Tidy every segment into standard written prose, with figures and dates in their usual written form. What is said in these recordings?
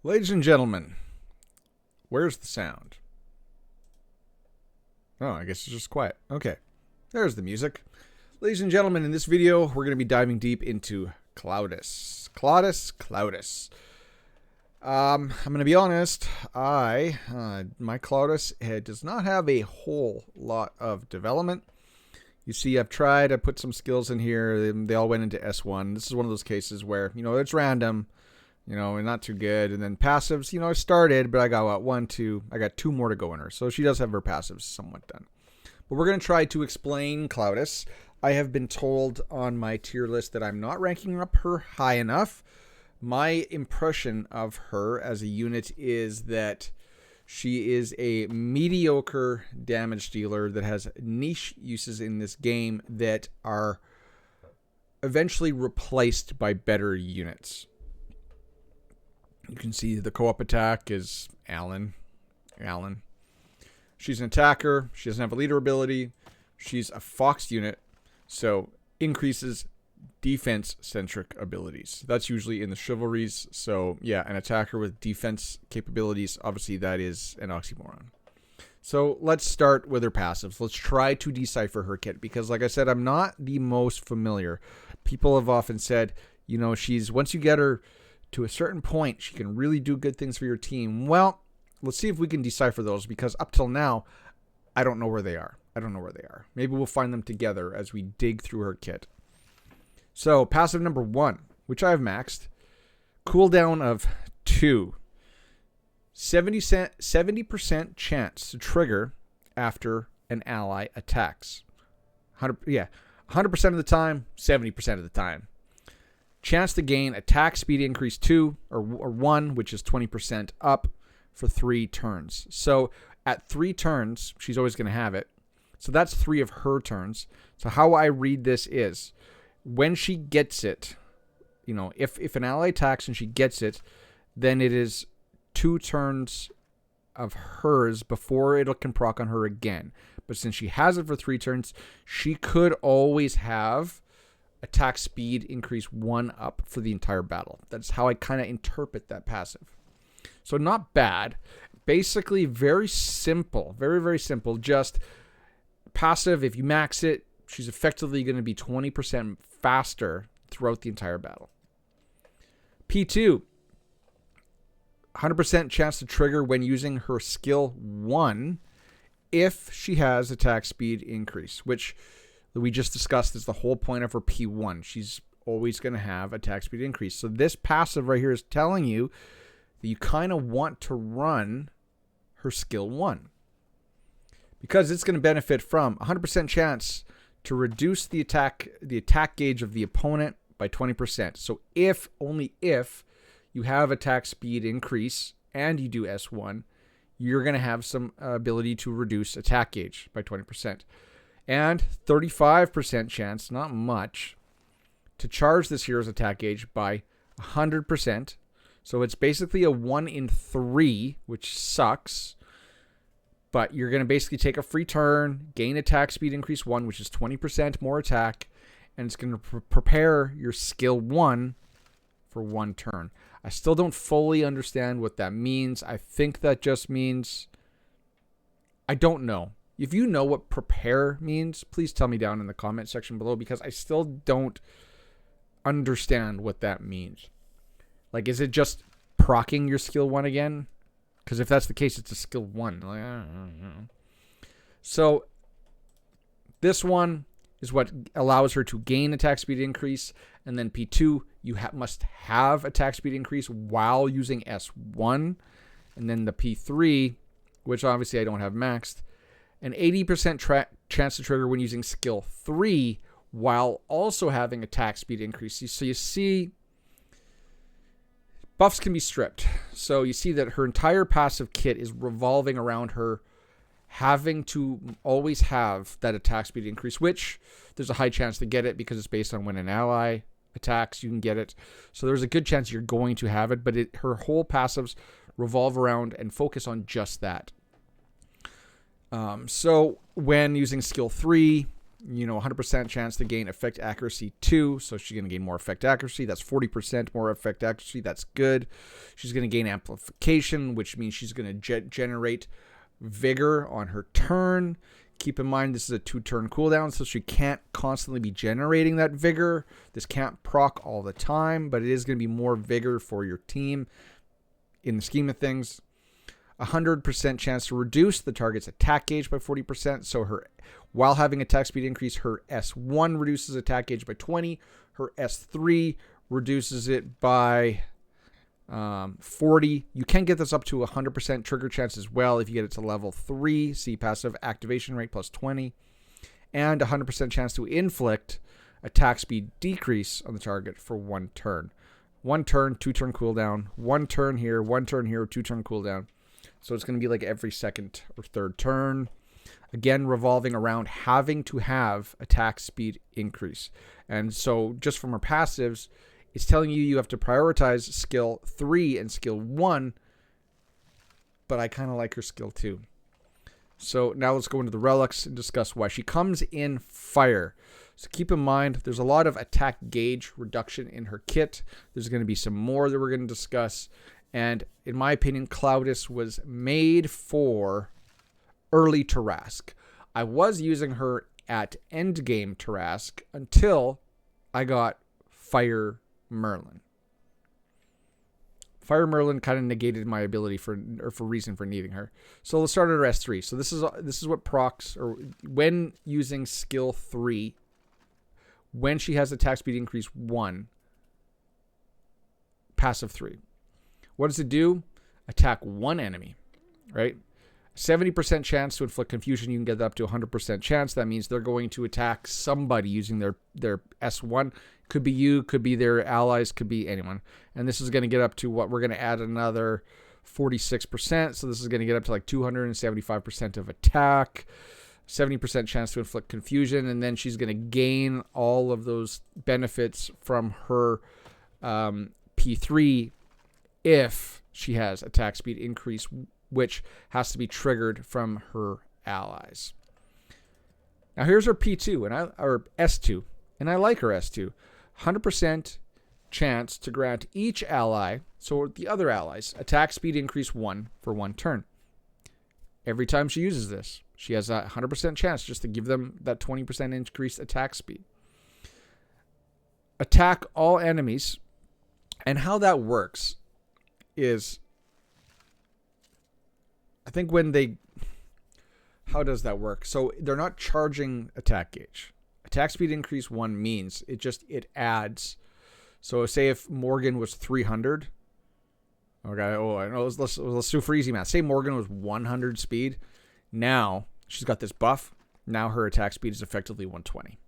Ladies and gentlemen, where's the sound? Oh, I guess it's just quiet. Okay, there's the music. Ladies and gentlemen, in this video, we're going to be diving deep into Claudas. Claudas. I'm going to be honest, my Claudas does not have a whole lot of development. You see, I put some skills in here. They all went into S1. This is one of those cases where, it's random, and not too good. And then passives, I started, but I got I got two more to go in her. So she does have her passives somewhat done. But we're going to try to explain Claudas. I have been told on my tier list that I'm not ranking up her high enough. My impression of her as a unit is that she is a mediocre damage dealer that has niche uses in this game that are eventually replaced by better units. You can see the co-op attack is Alan. She's an attacker. She doesn't have a leader ability. She's a fox unit, so increases defense-centric abilities. That's usually in the chivalries. So, yeah, an attacker with defense capabilities, obviously that is an oxymoron. So let's start with her passives. Let's try to decipher her kit because, like I said, I'm not the most familiar. People have often said, once you get her to a certain point, she can really do good things for your team. Well, let's see if we can decipher those because up till now, I don't know where they are. Maybe we'll find them together as we dig through her kit. So, passive number 1, which I have maxed, cooldown of 2. 70% chance to trigger after an ally attacks. 100% of the time, 70% of the time. Chance to gain attack speed increase 2 or 1, which is 20% up for 3 turns. So, at 3 turns, she's always going to have it. So, that's 3 of her turns. So, how I read this is, when she gets it, if an ally attacks and she gets it, then it is 2 turns of hers before it can proc on her again. But since she has it for 3 turns, she could always have attack speed increase 1 up for the entire battle. That's how I kind of interpret that passive. So not bad. Basically very simple. Very, very simple. Just passive, if you max it, she's effectively going to be 20% faster throughout the entire battle. P2, 100% chance to trigger when using her skill 1 if she has attack speed increase, which we just discussed is the whole point of her P1. She's always going to have attack speed increase. So this passive right here is telling you that you kind of want to run her skill 1 because it's going to benefit from 100% chance to reduce the attack gauge of the opponent by 20%. So only if you have attack speed increase and you do S1, you're going to have some ability to reduce attack gauge by 20%. And 35% chance, not much, to charge this hero's attack gauge by 100%. So it's basically a 1 in 3, which sucks. But you're going to basically take a free turn, gain attack speed increase 1, which is 20% more attack, and it's going to prepare your skill 1 for 1 turn. I still don't fully understand what that means. I think that just means, I don't know. If you know what prepare means, please tell me down in the comment section below because I still don't understand what that means. Like, is it just proccing your skill 1 again? Because if that's the case, it's a skill 1. Like, I don't know. So this one is what allows her to gain attack speed increase. And then P2, you must have attack speed increase while using S1. And then the P3, which obviously I don't have maxed, an 80% chance to trigger when using skill 3 while also having attack speed increase. So you see, buffs can be stripped. So you see that her entire passive kit is revolving around her having to always have that attack speed increase, which there's a high chance to get it because it's based on when an ally attacks, you can get it. So there's a good chance you're going to have it, but her whole passives revolve around and focus on just that. So when using skill 3, 100% chance to gain effect accuracy 2. So she's going to gain more effect accuracy. That's 40% more effect accuracy. That's good. She's going to gain amplification, which means she's going to generate vigor on her turn. Keep in mind, this is a 2-turn cooldown, so she can't constantly be generating that vigor. This can't proc all the time, but it is going to be more vigor for your team in the scheme of things. 100% chance to reduce the target's attack gauge by 40%. So while having attack speed increase, her S1 reduces attack gauge by 20. Her S3 reduces it by 40. You can get this up to 100% trigger chance as well if you get it to level 3. See passive activation rate plus 20. And 100% chance to inflict attack speed decrease on the target for 1 turn. 1 turn, 2-turn cooldown. 1 turn here, 1 turn here, 2-turn cooldown. So it's going to be like every 2nd or 3rd turn. Again, revolving around having to have attack speed increase. And so just from our passives, it's telling you have to prioritize skill 3 and skill 1. But I kind of like her skill 2. So now let's go into the relics and discuss why she comes in fire. So keep in mind, there's a lot of attack gauge reduction in her kit. There's going to be some more that we're going to discuss. And in my opinion, Claudas was made for early Tarrasque. I was using her at endgame Tarrasque until I got Fire Merlin. Fire Merlin kind of negated my ability for reason for needing her. So let's start at her S3. So this is what procs, or when using skill 3, when she has attack speed increase 1, passive 3. What does it do? Attack 1 enemy, right? 70% chance to inflict confusion. You can get that up to 100% chance. That means they're going to attack somebody using their S1. Could be you, could be their allies, could be anyone. And this is going to get up to what we're going to add another 46%. So this is going to get up to like 275% of attack. 70% chance to inflict confusion. And then she's going to gain all of those benefits from her P3 if she has attack speed increase, which has to be triggered from her allies. Now here's her P2 or S2, and I like her S2. 100% chance to grant each ally, so the other allies, attack speed increase 1 for 1 turn. Every time she uses this, she has a 100% chance just to give them that 20% increased attack speed. Attack all enemies, and how that works is, I think how does that work? So they're not charging attack gauge. Attack speed increase 1 means it adds. So say if Morgan was 300. Okay, let's do for easy math. Say Morgan was 100 speed. Now she's got this buff. Now her attack speed is effectively 120.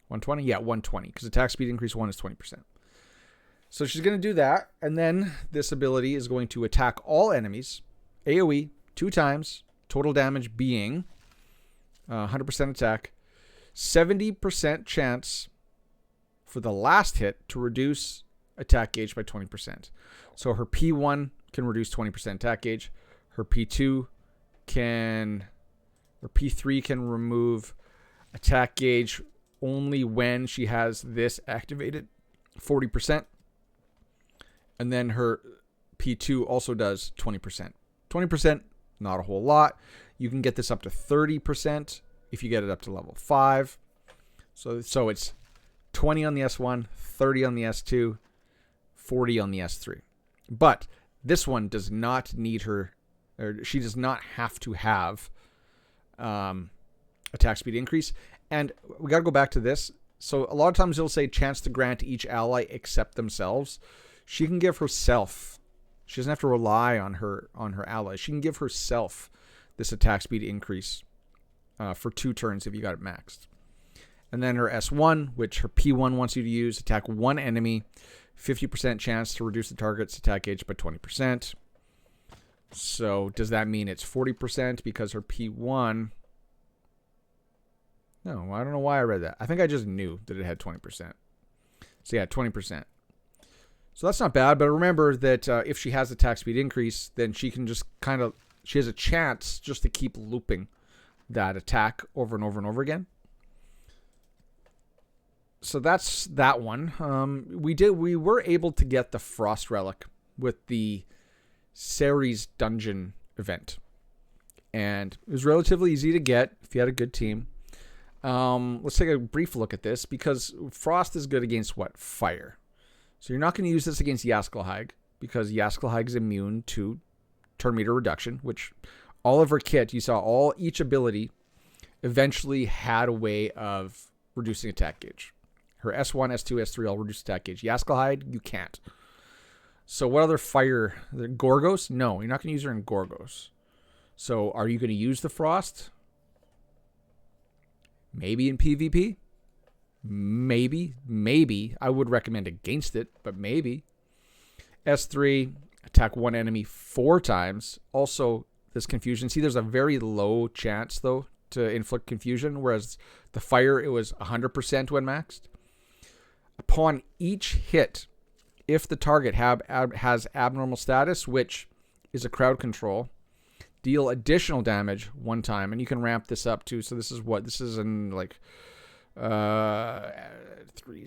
120? Yeah, 120. Because attack speed increase 1 is 20%. So she's going to do that. And then this ability is going to attack all enemies. AoE 2 times. Total damage being 100% attack. 70% chance for the last hit to reduce attack gauge by 20%. So her P1 can reduce 20% attack gauge. Her P2 or P3 can remove attack gauge only when she has this activated 40%. And then her P2 also does 20%. 20%, not a whole lot. You can get this up to 30% if you get it up to level 5. So it's 20 on the S1, 30 on the S2, 40 on the S3. But this one does not need her, or she does not have to have attack speed increase. And we got to go back to this. So a lot of times it'll say chance to grant each ally except themselves. She can give herself. She doesn't have to rely on her allies. She can give herself this attack speed increase for 2 turns if you got it maxed. And then her S1, which her P1 wants you to use, attack 1 enemy, 50% chance to reduce the target's attack gauge by 20%. So does that mean it's 40% because her P1... No, I don't know why I read that. I think I just knew that it had 20%. So yeah, 20%. So that's not bad, but remember that if she has attack speed increase, then she can just she has a chance just to keep looping that attack over and over and over again. So that's that one. We were able to get the Frost Relic with the Ceres Dungeon event. And it was relatively easy to get if you had a good team. Let's take a brief look at this, because Frost is good against what? Fire. So you're not going to use this against Yaskelhaig, because Yaskelhaig is immune to turn meter reduction, which all of her kit, you saw each ability eventually had a way of reducing attack gauge. Her S1, S2, S3 all reduce attack gauge. Yaskelhaig, you can't. So what other fire? The Gorgos? No, you're not going to use her in Gorgos. So are you going to use the Frost? Maybe in PvP? Maybe. I would recommend against it, but maybe. S3, attack one enemy 4 times. Also, this confusion. See, there's a very low chance, though, to inflict confusion, whereas the fire, it was 100% when maxed. Upon each hit, if the target has abnormal status, which is a crowd control, deal additional damage 1 time, and you can ramp this up too. So this is in like 3.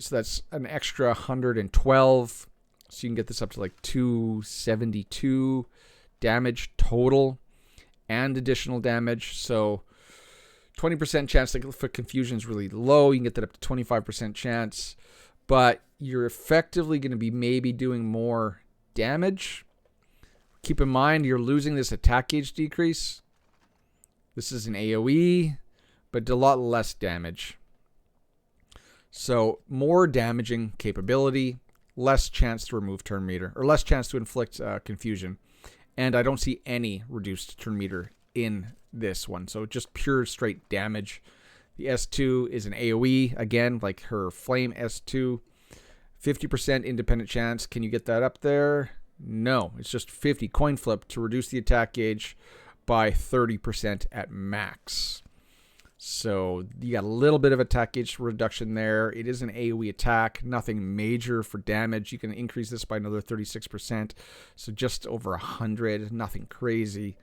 So that's an extra 112. So you can get this up to like 272 damage total and additional damage. So 20% chance for confusion is really low. You can get that up to 25% chance, but you're effectively going to be maybe doing more damage. Keep in mind, you're losing this attack gauge decrease. This is an AoE, but a lot less damage. So more damaging capability, less chance to remove turn meter, or less chance to inflict confusion. And I don't see any reduced turn meter in this one. So just pure straight damage. The S2 is an AoE, again, like her Flame S2. 50% independent chance. Can you get that up there? No, it's just 50 coin flip to reduce the attack gauge by 30% at max. So you got a little bit of attack gauge reduction there. It is an AoE attack, nothing major for damage. You can increase this by another 36%, so just over 100, nothing crazy.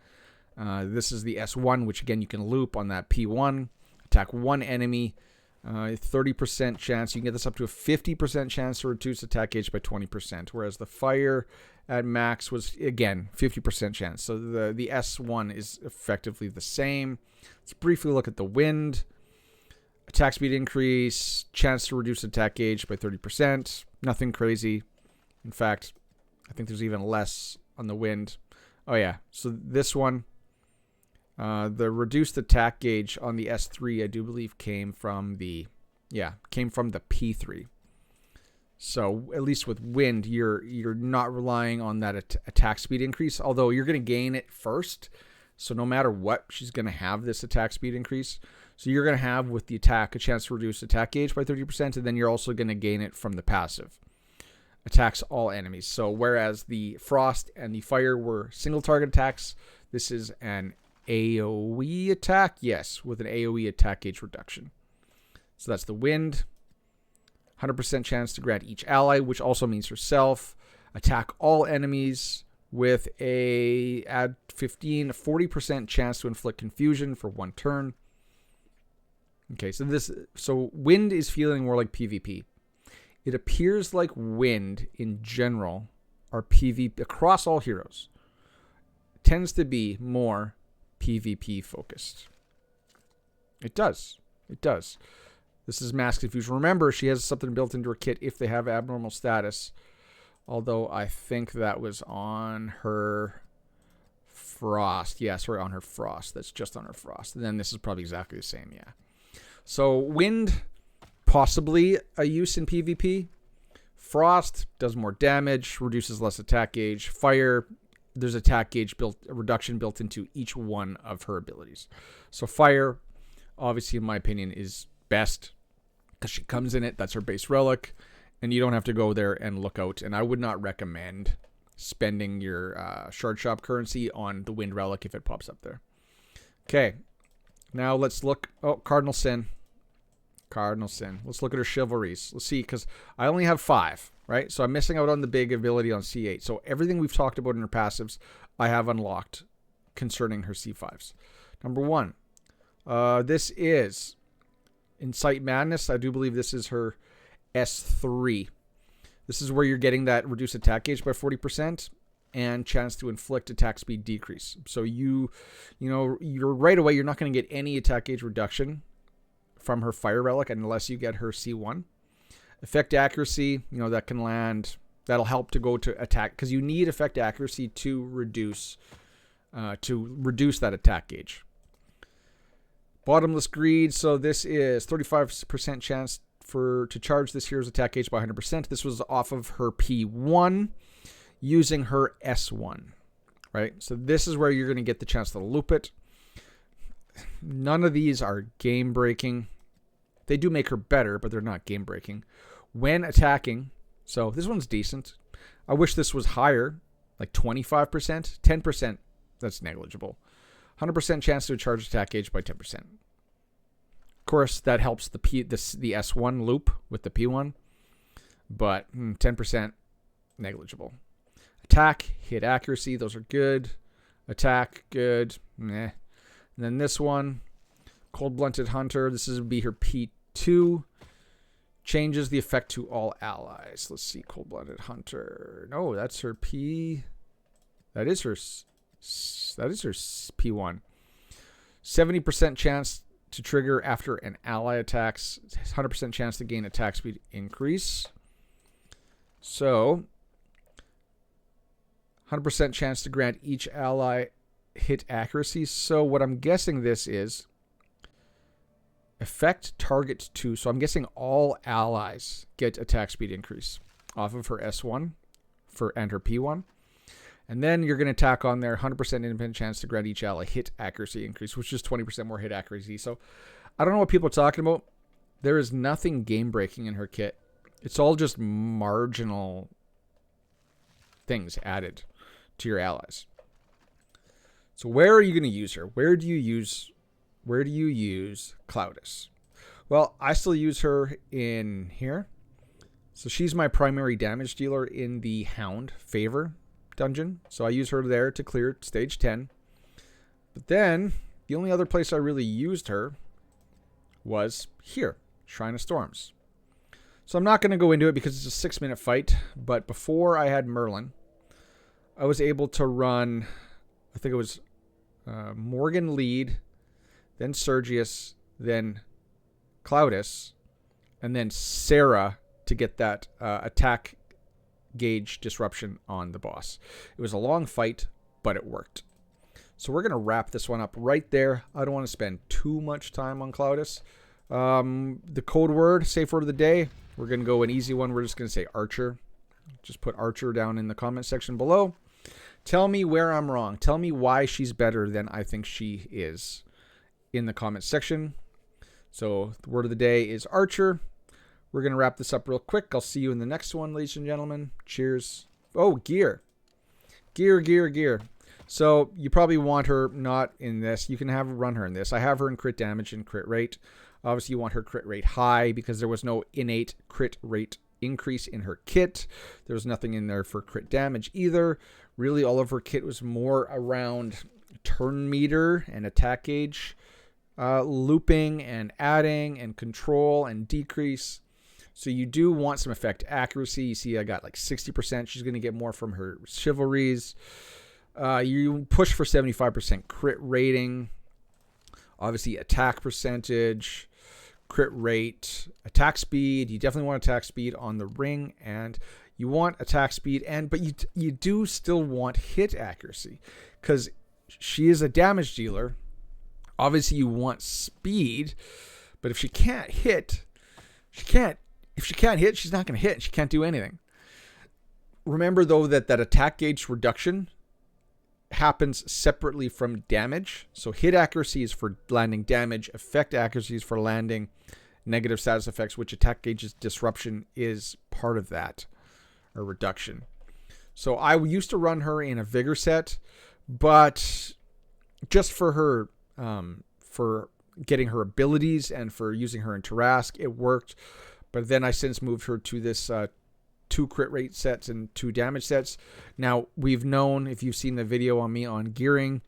This is the S1, which again you can loop on that P1, attack one enemy. 30% chance. You can get this up to a 50% chance to reduce attack gauge by 20%, whereas the fire at max was, again, 50% chance. So the S1 is effectively the same. Let's briefly look at the wind. Attack speed increase, chance to reduce attack gauge by 30%. Nothing crazy. In fact, I think there's even less on the wind. Oh yeah, so this one, the reduced attack gauge on the S3, I do believe, came from the P3. So at least with wind, you're not relying on that attack speed increase, although you're going to gain it first. So no matter what, she's going to have this attack speed increase. So you're going to have with the attack a chance to reduce attack gauge by 30%, and then you're also going to gain it from the passive. Attacks all enemies. So whereas the Frost and the Fire were single target attacks, this is an AoE attack, yes, with an AoE attack gauge reduction. So that's the wind. 100% chance to grant each ally, which also means herself. Attack all enemies with add 40% chance to inflict confusion for 1 turn. Okay, so wind is feeling more like PvP. It appears like wind in general, or PvP across all heroes, tends to be more PvP focused. It does. This is mass confusion. Remember, she has something built into her kit if they have abnormal status. Although I think that was on her Frost. Yeah, sorry, on her Frost. That's just on her Frost. And then this is probably exactly the same, yeah. So wind, possibly a use in PvP. Frost does more damage, reduces less attack gauge. Fire, there's attack gauge reduction built into each one of her abilities. So Fire, obviously, in my opinion, is best because she comes in it. That's her base relic, and you don't have to go there and look out. And I would not recommend spending your shard shop currency on the wind relic if it pops up there. Okay, now let's look. Oh, Cardinal Sin. Let's look at her chivalries. Let's see, because I only have 5, right? So I'm missing out on the big ability on C8. So everything we've talked about in her passives, I have unlocked concerning her C5s. Number 1, this is Incite Madness. I do believe this is her S3. This is where you're getting that reduced attack gauge by 40% and chance to inflict attack speed decrease. So you're right away, you're not going to get any attack gauge reduction from her fire relic unless you get her C1. Effect accuracy, that can land. That'll help to go to attack because you need effect accuracy to reduce that attack gauge. Bottomless greed. So this is 35% chance to charge this hero's attack gauge by 100%. This was off of her P1 using her S1, right? So this is where you're going to get the chance to loop it. None of these are game breaking. They do make her better, but they're not game breaking. When attacking, so this one's decent. I wish this was higher, like 25%, 10%. That's negligible. 100% chance to charge attack gauge by 10%. Of course, that helps the S1 loop with the P1, but 10% negligible. Attack, hit accuracy, those are good. Attack, good. Meh. And then this one, Cold Blunted Hunter. This would be her P2. Changes the effect to all allies. Let's see, Cold Blunted Hunter. No, that's her P. That is her P1. 70% chance to trigger after an ally attacks. 100% chance to gain attack speed increase. So, 100% chance to grant each ally hit accuracy. So what I'm guessing this is effect target 2. So I'm guessing all allies get attack speed increase off of her S1 and her P1. And then you're going to tack on their 100% independent chance to grant each ally hit accuracy increase, which is 20% more hit accuracy. So I don't know what people are talking about. There is nothing game breaking in her kit. It's all just marginal things added to your allies. So where are you going to use her? Where do you use Claudas? Well, I still use her in here. So she's my primary damage dealer in the Hound favor dungeon. So I use her there to clear stage 10. But then the only other place I really used her was here, Shrine of Storms. So I'm not going to go into it because it's a 6-minute fight. But before I had Merlin, I was able to run, I think it was Morgan lead, then Sergius, then Claudas, and then Sarah to get that attack gauge disruption on the boss. It was a long fight, but it worked. So we're going to wrap this one up right there. I don't want to spend too much time on Claudas. The code word, safe word of the day, we're going to go an easy one. We're just going to say Archer. Just put Archer down in the comment section below. Tell me where I'm wrong. Tell me why she's better than I think she is in the comment section. So the word of the day is Archer. We're going to wrap this up real quick. I'll see you in the next one, ladies and gentlemen. Cheers. Oh, gear. Gear. So you probably want her not in this. You can run her in this. I have her in crit damage and crit rate. Obviously, you want her crit rate high because there was no innate crit rate increase in her kit. There was nothing in there for crit damage either. Really, all of her kit was more around turn meter and attack gauge, looping and adding and control and decrease. So you do want some effect accuracy. You see I got like 60%. She's going to get more from her chivalries. You push for 75% crit rating. Obviously, attack percentage, crit rate, attack speed. You definitely want attack speed on the ring, and you want attack speed, but you do still want hit accuracy because she is a damage dealer. Obviously, you want speed, but if she can't hit, If she can't hit, she's not going to hit. She can't do anything. Remember, though, that attack gauge reduction happens separately from damage. So hit accuracy is for landing damage. Effect accuracy is for landing negative status effects, which attack gauge's disruption is part of that, or reduction. So I used to run her in a vigor set, but just for her, for getting her abilities and for using her in Tarask, it worked. But then I since moved her to this 2 crit rate sets and 2 damage sets. Now, we've known, if you've seen the video on me on gearing,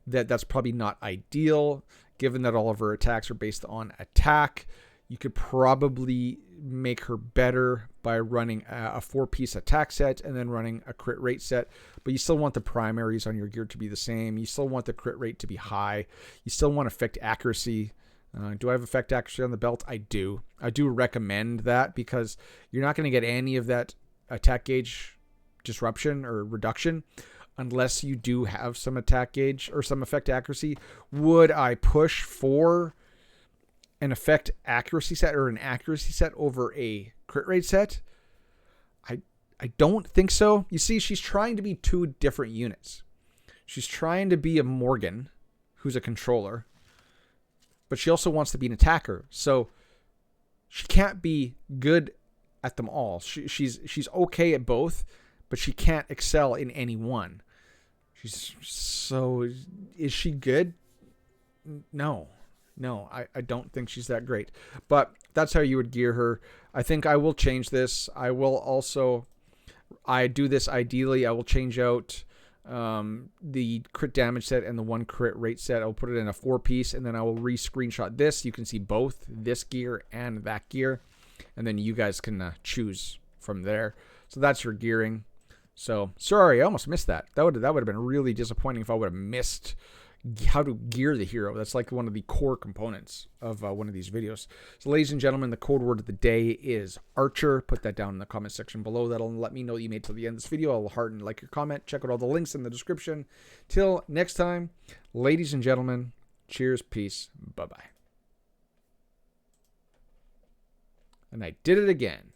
that that's probably not ideal, given that all of her attacks are based on attack. You could probably make her better by running a 4-piece attack set and then running a crit rate set. But you still want the primaries on your gear to be the same. You still want the crit rate to be high. You still want effect accuracy. Do I have effect accuracy on the belt? I do. I do recommend that because you're not going to get any of that attack gauge disruption or reduction unless you do have some attack gauge or some effect accuracy. Would I push for an effect accuracy set or an accuracy set over a crit rate set? I don't think so. You see, she's trying to be 2 different units. She's trying to be a Morgan, who's a controller, but she also wants to be an attacker. So she can't be good at them all. She's okay at both, but she can't excel in any one. So is she good? No, I don't think she's that great. But that's how you would gear her. I think I will change this. I do this ideally. I will change out the crit damage set and the 1 crit rate set. I'll put it in a 4-piece, and then I will re-screenshot this. You can see both this gear and that gear, and then you guys can choose from there. So that's your gearing. So sorry, I almost missed that. That would have been really disappointing if I would have missed how to gear the hero. That's like one of the core components of one of these videos. So ladies and gentlemen, the code word of the day is Archer. Put that down in the comment section below. That'll let me know that you made it to the end of this video. I'll heart and like your comment. Check out all the links in the description. Till next time, ladies and gentlemen, cheers, peace, bye-bye. And I did it again.